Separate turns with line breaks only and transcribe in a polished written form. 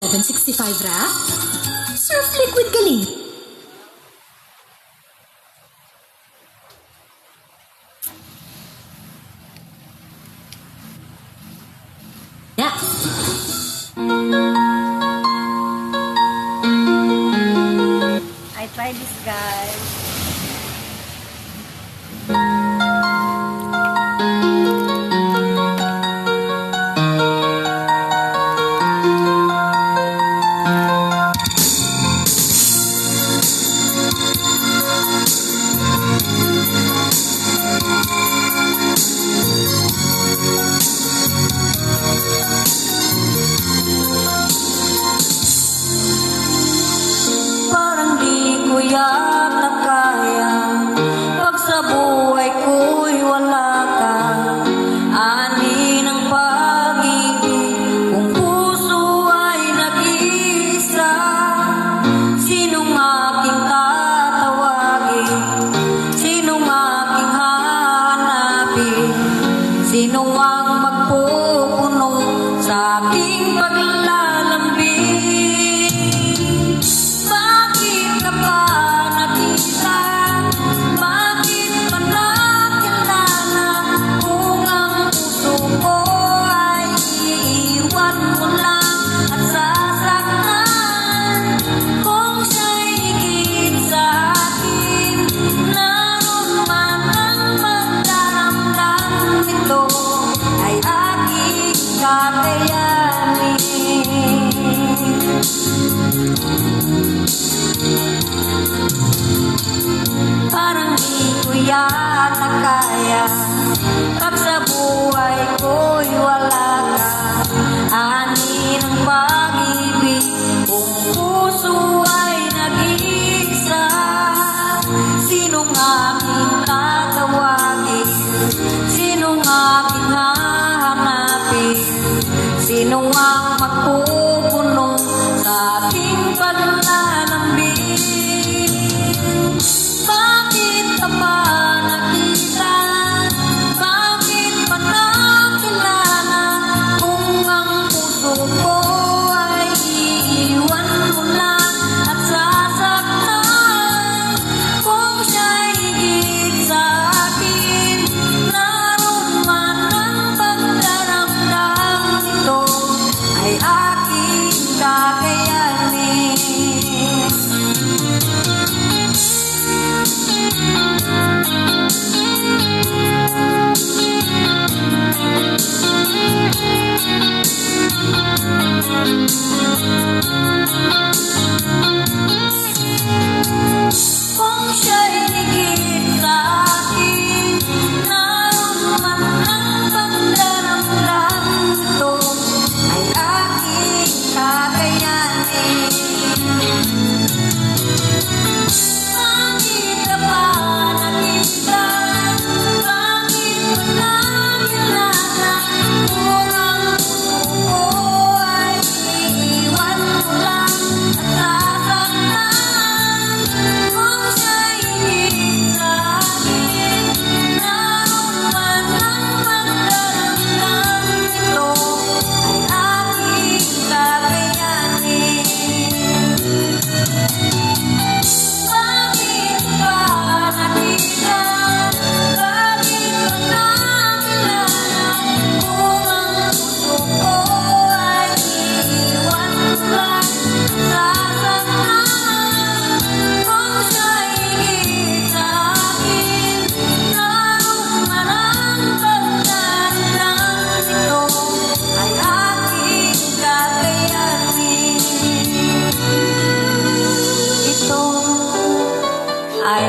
765 wrap? Surf liquid galing. Yeah.
I try this, guys. Parang di ko yata kaya pag sa buhay ko'y wala ka. Ani ng pag-ibig kung puso ay nag-iisa. Sinong aking tatawagin? Sinong aking hahanapin? Sino ang magpupuno sa aking paglalambing? Bakit ka pa nakita? Bakit pa nakilala? Kung ang puso ko ay iiwan mo lang at sasaktan. Kung siya'y higit sa akin, naroon man ang magdaramdam nito ay aking kakayanin. Parang di ko yata kaya pag sa buhay ko'y wala ka. Ani ng pag-ibig kung puso ay nag-iisa. Sinong aking tatawagin? Sinong aking hahanapin? Sino ang magpupuno sa aking paglalambing? Bakit ka pa nakita? Bakit pa nakilala? Kung ang puso ko ay iiwan mo lang at sasaktan. Kung siya'y higit sa akin, naroon man ang pagdaramdam nito ay aking kakayanin. Kung siya'y higit sa akin, naroon man ang pagdaramdam nito ay aking kakayanin. Bakit ka pa nakita? Bakit pa nakilala? Kung ang puso ko ay iiwan mo lang at sasaktan. Kung siya'y higit sa akin, naroon man ang pagdaramdam nito ay aking kakayanin. Bakit pa nakita? Bakit pa nakilala? Kung ang puso ko ay iiwan mo lang at sasaktan. Kung siya'y higit sa akin, naroon man ang pagdaramdam nito ay aking kakayanin. Ito ay